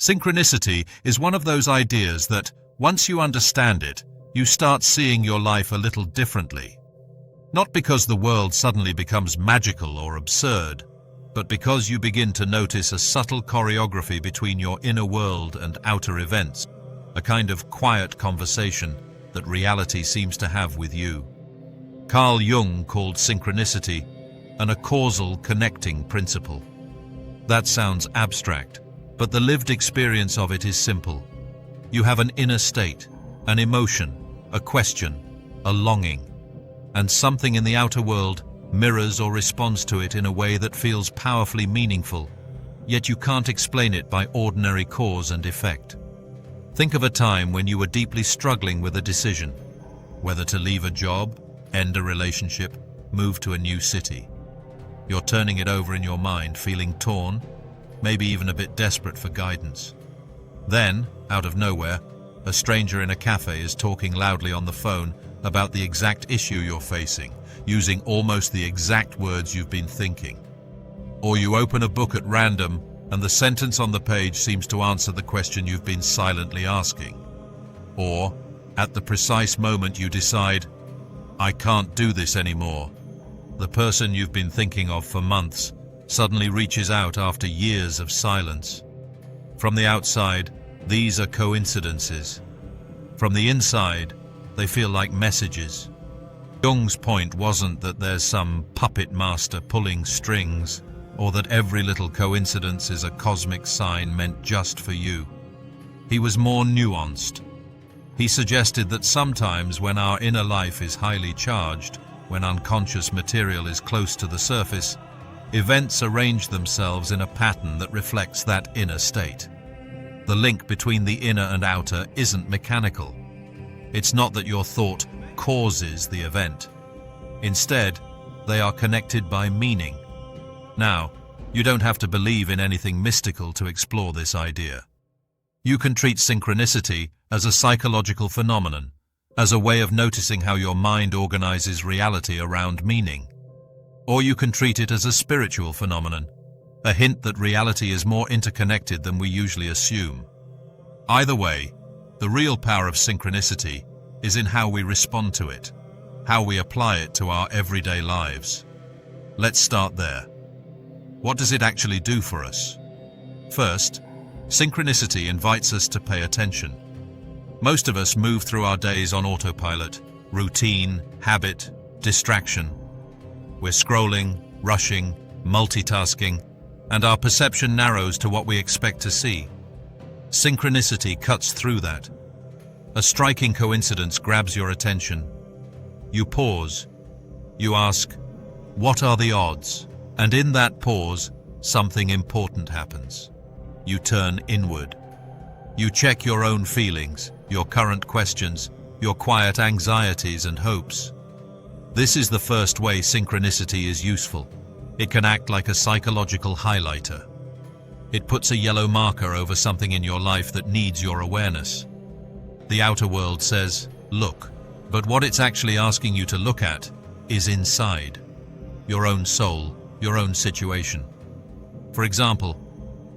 Synchronicity is one of those ideas that, once you understand it, you start seeing your life a little differently. Not because the world suddenly becomes magical or absurd, but because you begin to notice a subtle choreography between your inner world and outer events, a kind of quiet conversation that reality seems to have with you. Carl Jung called synchronicity a causal connecting principle. That sounds abstract, but the lived experience of it is simple. You have an inner state, an emotion, a question, a longing, and something in the outer world mirrors or responds to it in a way that feels powerfully meaningful, yet you can't explain it by ordinary cause and effect. Think of a time when you were deeply struggling with a decision, whether to leave a job, end a relationship, move to a new city. You're turning it over in your mind, feeling torn, maybe even a bit desperate for guidance. Then, out of nowhere, a stranger in a cafe is talking loudly on the phone about the exact issue you're facing, using almost the exact words you've been thinking. Or you open a book at random, and the sentence on the page seems to answer the question you've been silently asking. Or, at the precise moment you decide, I can't do this anymore, the person you've been thinking of for months suddenly reaches out after years of silence. From the outside, these are coincidences. From the inside, they feel like messages. Jung's point wasn't that there's some puppet master pulling strings, or that every little coincidence is a cosmic sign meant just for you. He was more nuanced. He suggested that sometimes when our inner life is highly charged, when unconscious material is close to the surface, events arrange themselves in a pattern that reflects that inner state. The link between the inner and outer isn't mechanical. It's not that your thought causes the event. Instead, they are connected by meaning. Now, you don't have to believe in anything mystical to explore this idea. You can treat synchronicity as a psychological phenomenon, as a way of noticing how your mind organizes reality around meaning. Or you can treat it as a spiritual phenomenon, a hint that reality is more interconnected than we usually assume. Either way, the real power of synchronicity is in how we respond to it, how we apply it to our everyday lives. Let's start there. What does it actually do for us? First, synchronicity invites us to pay attention. Most of us move through our days on autopilot, routine, habit, distraction. We're scrolling, rushing, multitasking, and our perception narrows to what we expect to see. Synchronicity cuts through that. A striking coincidence grabs your attention. You pause. You ask, what are the odds? And in that pause, something important happens. You turn inward. You check your own feelings, your current questions, your quiet anxieties and hopes. This is the first way synchronicity is useful. It can act like a psychological highlighter. It puts a yellow marker over something in your life that needs your awareness. The outer world says, look, but what it's actually asking you to look at is inside. Your own soul, your own situation. For example,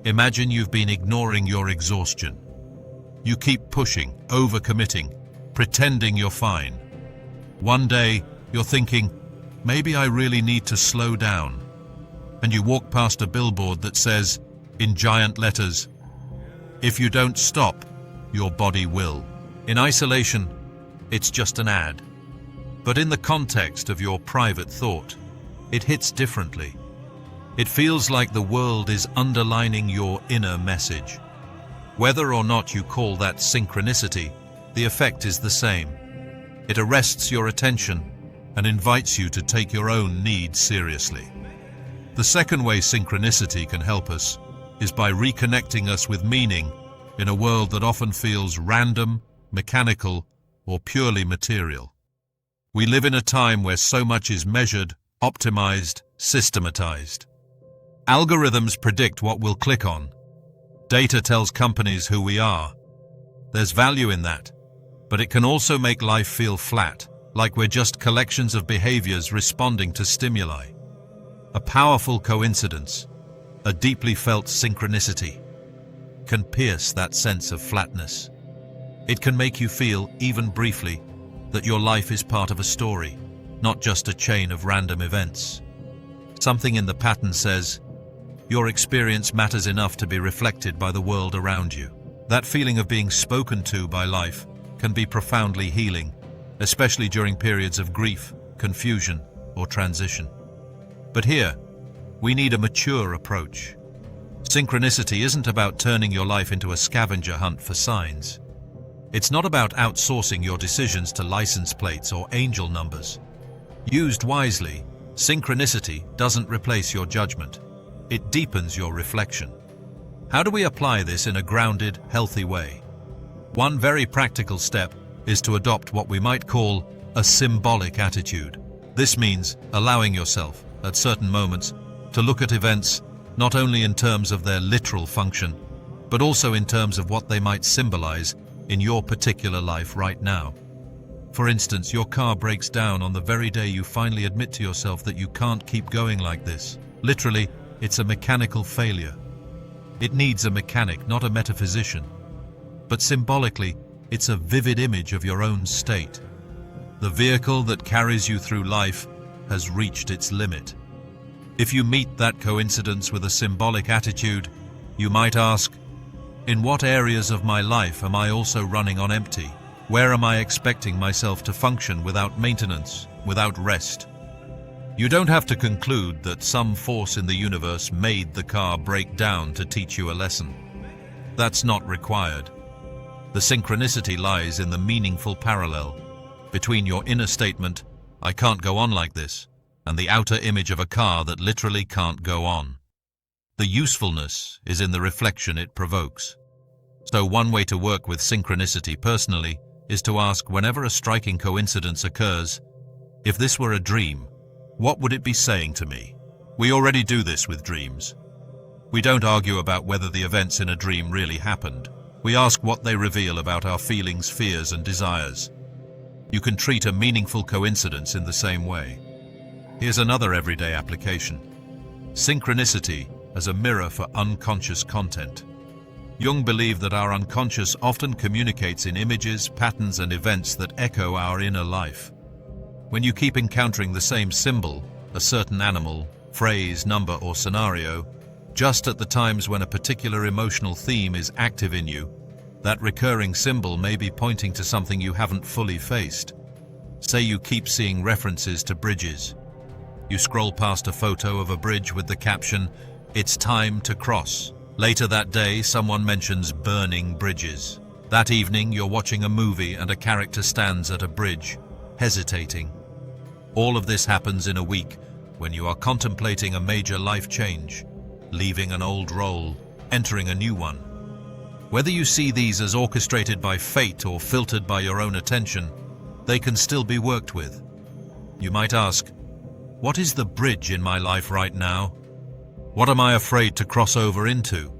imagine you've been ignoring your exhaustion. You keep pushing, overcommitting, pretending you're fine. One day, you're thinking, maybe I really need to slow down. And you walk past a billboard that says, in giant letters, if you don't stop, your body will. In isolation, it's just an ad. But in the context of your private thought, it hits differently. It feels like the world is underlining your inner message. Whether or not you call that synchronicity, the effect is the same. It arrests your attention and invites you to take your own needs seriously. The second way synchronicity can help us is by reconnecting us with meaning in a world that often feels random, mechanical, or purely material. We live in a time where so much is measured, optimized, systematized. Algorithms predict what we'll click on. Data tells companies who we are. There's value in that, but it can also make life feel flat, like we're just collections of behaviors responding to stimuli. A powerful coincidence, a deeply felt synchronicity. can pierce that sense of flatness. It can make you feel, even briefly, that your life is part of a story, not just a chain of random events. Something in the pattern says, your experience matters enough to be reflected by the world around you. That feeling of being spoken to by life can be profoundly healing, especially during periods of grief, confusion, or transition. But here, we need a mature approach. Synchronicity isn't about turning your life into a scavenger hunt for signs. It's not about outsourcing your decisions to license plates or angel numbers. Used wisely, synchronicity doesn't replace your judgment. It deepens your reflection. How do we apply this in a grounded, healthy way? One very practical step is to adopt what we might call a symbolic attitude. This means allowing yourself, at certain moments, to look at events not only in terms of their literal function, but also in terms of what they might symbolize in your particular life right now. For instance, your car breaks down on the very day you finally admit to yourself that you can't keep going like this. Literally, it's a mechanical failure. It needs a mechanic, not a metaphysician. But symbolically, it's a vivid image of your own state. The vehicle that carries you through life has reached its limit. If you meet that coincidence with a symbolic attitude, you might ask, in what areas of my life am I also running on empty? Where am I expecting myself to function without maintenance, without rest? You don't have to conclude that some force in the universe made the car break down to teach you a lesson. That's not required. The synchronicity lies in the meaningful parallel between your inner statement, I can't go on like this, and the outer image of a car that literally can't go on. The usefulness is in the reflection it provokes. So one way to work with synchronicity personally is to ask, whenever a striking coincidence occurs, if this were a dream, what would it be saying to me? We already do this with dreams. We don't argue about whether the events in a dream really happened. We ask what they reveal about our feelings, fears, and desires. You can treat a meaningful coincidence in the same way. Here's another everyday application. Synchronicity as a mirror for unconscious content. Jung believed that our unconscious often communicates in images, patterns, and events that echo our inner life. When you keep encountering the same symbol, a certain animal, phrase, number, or scenario, just at the times when a particular emotional theme is active in you, that recurring symbol may be pointing to something you haven't fully faced. Say you keep seeing references to bridges. You scroll past a photo of a bridge with the caption, "It's time to cross." Later that day, someone mentions burning bridges. That evening, you're watching a movie and a character stands at a bridge, hesitating. All of this happens in a week when you are contemplating a major life change, leaving an old role, entering a new one. Whether you see these as orchestrated by fate or filtered by your own attention, they can still be worked with. You might ask, what is the bridge in my life right now? What am I afraid to cross over into?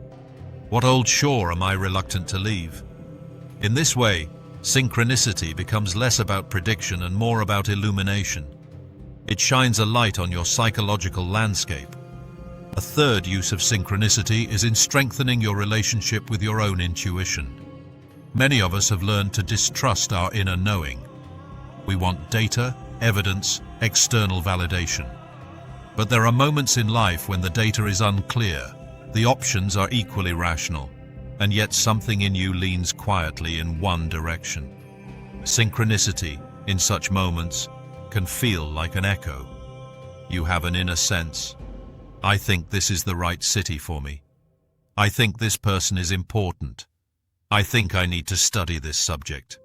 What old shore am I reluctant to leave? In this way, synchronicity becomes less about prediction and more about illumination. It shines a light on your psychological landscape. A third use of synchronicity is in strengthening your relationship with your own intuition. Many of us have learned to distrust our inner knowing. We want data, evidence, external validation. But there are moments in life when the data is unclear, the options are equally rational, and yet something in you leans quietly in one direction. Synchronicity, in such moments, can feel like an echo. You have an inner sense. I think this is the right city for me. I think this person is important. I think I need to study this subject.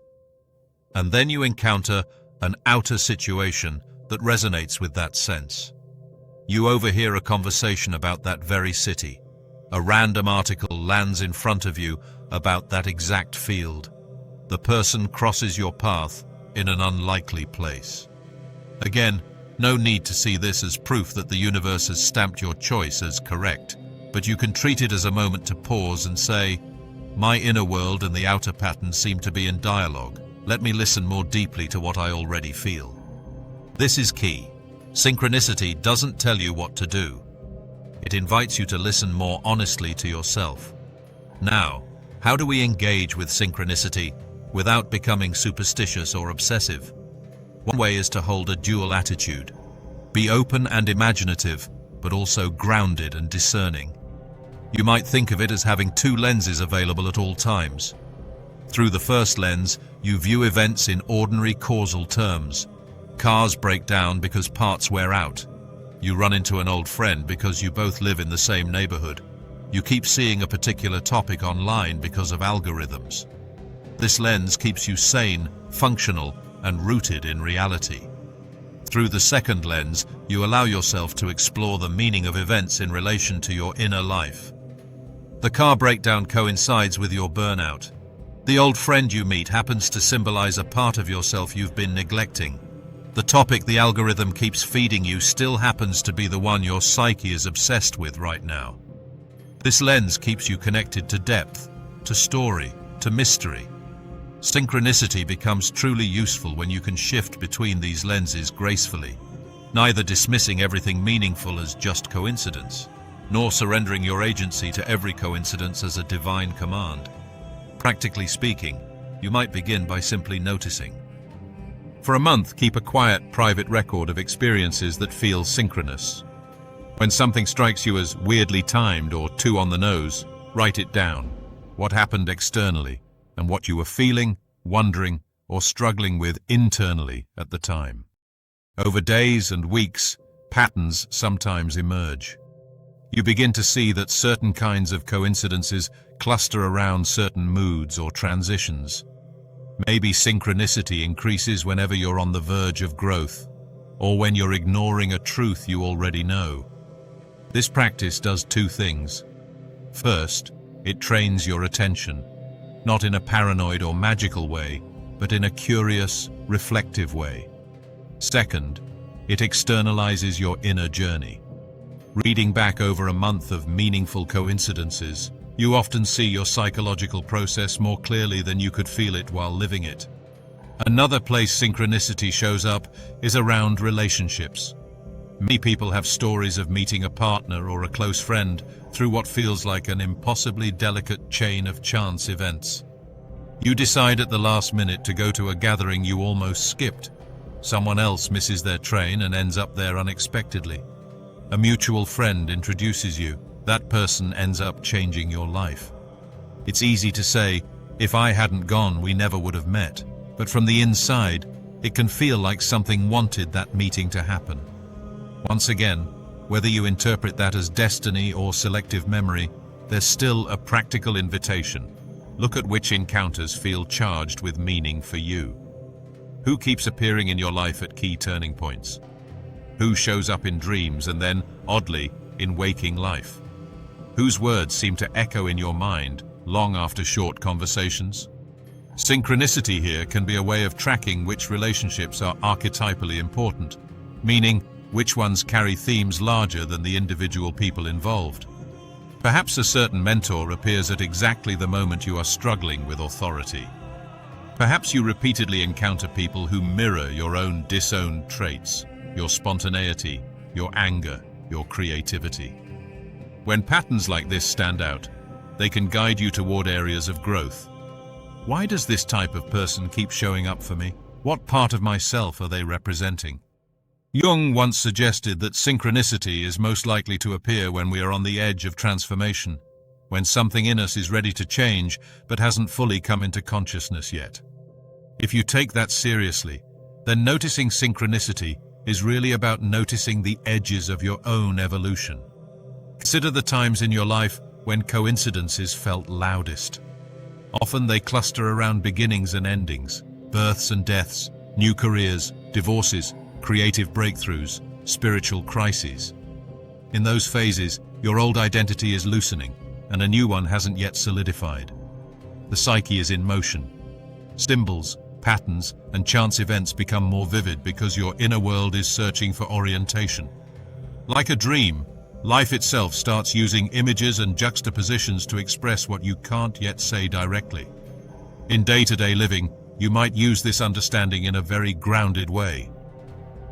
And then you encounter an outer situation that resonates with that sense. You overhear a conversation about that very city. A random article lands in front of you about that exact field. The person crosses your path in an unlikely place. Again, no need to see this as proof that the universe has stamped your choice as correct, but you can treat it as a moment to pause and say, my inner world and the outer pattern seem to be in dialogue. Let me listen more deeply to what I already feel. This is key. Synchronicity doesn't tell you what to do. It invites you to listen more honestly to yourself. Now, how do we engage with synchronicity without becoming superstitious or obsessive? One way is to hold a dual attitude. Be open and imaginative, but also grounded and discerning. You might think of it as having two lenses available at all times. Through the first lens, you view events in ordinary causal terms. Cars break down because parts wear out. You run into an old friend because you both live in the same neighborhood. You keep seeing a particular topic online because of algorithms. This lens keeps you sane, functional, and rooted in reality. Through the second lens, you allow yourself to explore the meaning of events in relation to your inner life. The car breakdown coincides with your burnout. The old friend you meet happens to symbolize a part of yourself you've been neglecting. The topic the algorithm keeps feeding you still happens to be the one your psyche is obsessed with right now. This lens keeps you connected to depth, to story, to mystery. Synchronicity becomes truly useful when you can shift between these lenses gracefully, neither dismissing everything meaningful as just coincidence, nor surrendering your agency to every coincidence as a divine command. Practically speaking, you might begin by simply noticing. For a month, keep a quiet, private record of experiences that feel synchronous. When something strikes you as weirdly timed or too on the nose, write it down. What happened externally, and what you were feeling, wondering, or struggling with internally at the time. Over days and weeks, patterns sometimes emerge. You begin to see that certain kinds of coincidences cluster around certain moods or transitions. Maybe synchronicity increases whenever you're on the verge of growth, or when you're ignoring a truth you already know. This practice does two things. First, it trains your attention, not in a paranoid or magical way, but in a curious, reflective way. Second, it externalizes your inner journey. Reading back over a month of meaningful coincidences, you often see your psychological process more clearly than you could feel it while living it. Another place synchronicity shows up is around relationships. Many people have stories of meeting a partner or a close friend through what feels like an impossibly delicate chain of chance events. You decide at the last minute to go to a gathering you almost skipped. Someone else misses their train and ends up there unexpectedly. A mutual friend introduces you. That person ends up changing your life. It's easy to say, if I hadn't gone, we never would have met. But from the inside, it can feel like something wanted that meeting to happen. Once again, whether you interpret that as destiny or selective memory, there's still a practical invitation. Look at which encounters feel charged with meaning for you. Who keeps appearing in your life at key turning points? Who shows up in dreams and then, oddly, in waking life? Whose words seem to echo in your mind long after short conversations? Synchronicity here can be a way of tracking which relationships are archetypally important, meaning which ones carry themes larger than the individual people involved. Perhaps a certain mentor appears at exactly the moment you are struggling with authority. Perhaps you repeatedly encounter people who mirror your own disowned traits, your spontaneity, your anger, your creativity. When patterns like this stand out, they can guide you toward areas of growth. Why does this type of person keep showing up for me? What part of myself are they representing? Jung once suggested that synchronicity is most likely to appear when we are on the edge of transformation, when something in us is ready to change but hasn't fully come into consciousness yet. If you take that seriously, then noticing synchronicity is really about noticing the edges of your own evolution. Consider the times in your life when coincidences felt loudest. Often they cluster around beginnings and endings, births and deaths, new careers, divorces, creative breakthroughs, spiritual crises. In those phases, your old identity is loosening, and a new one hasn't yet solidified. The psyche is in motion. Symbols, patterns, and chance events become more vivid because your inner world is searching for orientation. Like a dream, life itself starts using images and juxtapositions to express what you can't yet say directly. In day-to-day living, you might use this understanding in a very grounded way.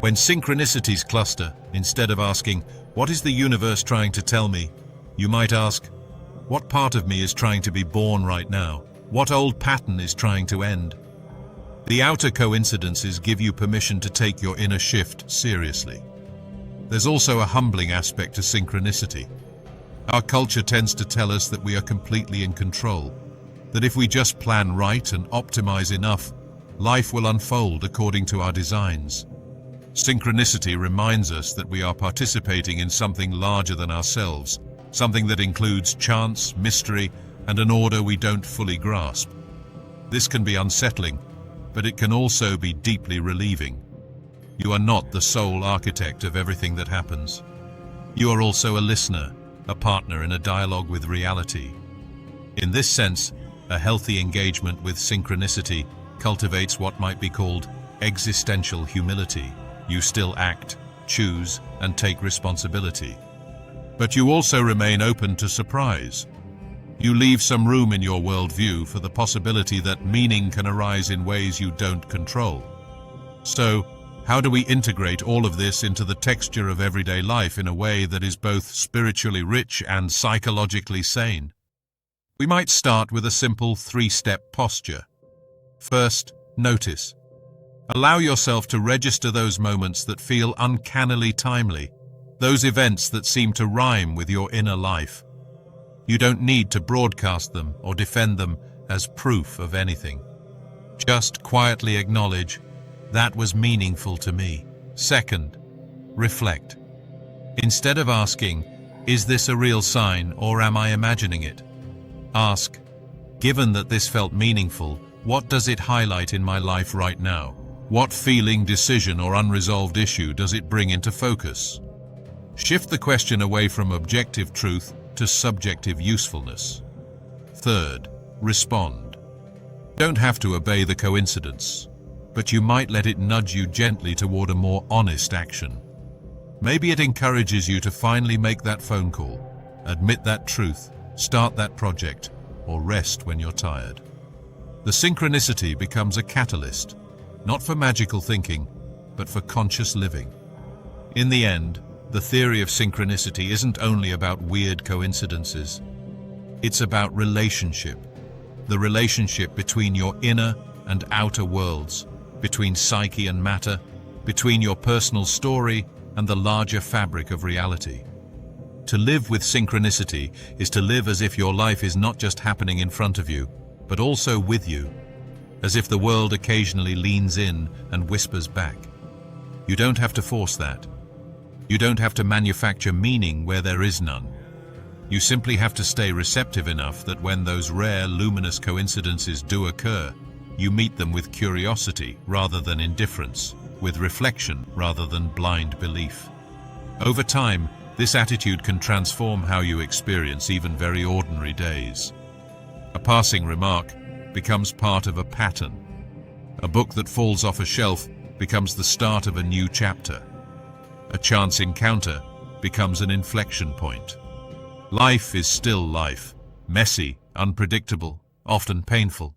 When synchronicities cluster, instead of asking, "What is the universe trying to tell me?" you might ask, What part of me is trying to be born right now? What old pattern is trying to end? The outer coincidences give you permission to take your inner shift seriously. There's also a humbling aspect to synchronicity. Our culture tends to tell us that we are completely in control, that if we just plan right and optimize enough, life will unfold according to our designs. Synchronicity reminds us that we are participating in something larger than ourselves, something that includes chance, mystery, and an order we don't fully grasp. This can be unsettling, but it can also be deeply relieving. You are not the sole architect of everything that happens. You are also a listener, a partner in a dialogue with reality. In this sense, a healthy engagement with synchronicity cultivates what might be called existential humility. You still act, choose, and take responsibility. But you also remain open to surprise. You leave some room in your worldview for the possibility that meaning can arise in ways you don't control. So, how do we integrate all of this into the texture of everyday life in a way that is both spiritually rich and psychologically sane? We might start with a simple three-step posture. First, notice. Allow yourself to register those moments that feel uncannily timely, those events that seem to rhyme with your inner life. You don't need to broadcast them or defend them as proof of anything. Just quietly acknowledge, that was meaningful to me. Second, reflect. Instead of asking, is this a real sign or am I imagining it? Ask, given that this felt meaningful, what does it highlight in my life right now? What feeling, decision, or unresolved issue does it bring into focus? Shift the question away from objective truth to subjective usefulness. Third, respond. Don't have to obey the coincidence, but you might let it nudge you gently toward a more honest action. Maybe it encourages you to finally make that phone call, admit that truth, start that project, or rest when you're tired. The synchronicity becomes a catalyst, not for magical thinking, but for conscious living. In the end, the theory of synchronicity isn't only about weird coincidences. It's about relationship. The relationship between your inner and outer worlds, between psyche and matter, between your personal story and the larger fabric of reality. To live with synchronicity is to live as if your life is not just happening in front of you, but also with you, as if the world occasionally leans in and whispers back. You don't have to force that. You don't have to manufacture meaning where there is none. You simply have to stay receptive enough that when those rare, luminous coincidences do occur, you meet them with curiosity rather than indifference, with reflection rather than blind belief. Over time, this attitude can transform how you experience even very ordinary days. A passing remark becomes part of a pattern. A book that falls off a shelf becomes the start of a new chapter. A chance encounter becomes an inflection point. Life is still life, messy, unpredictable, often painful,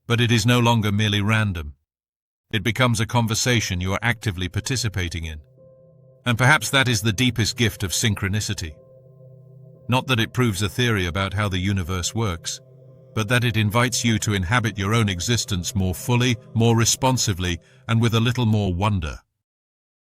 but it is no longer merely random. It becomes a conversation you are actively participating in. And perhaps that is the deepest gift of synchronicity. Not that it proves a theory about how the universe works, but that it invites you to inhabit your own existence more fully, more responsively, and with a little more wonder.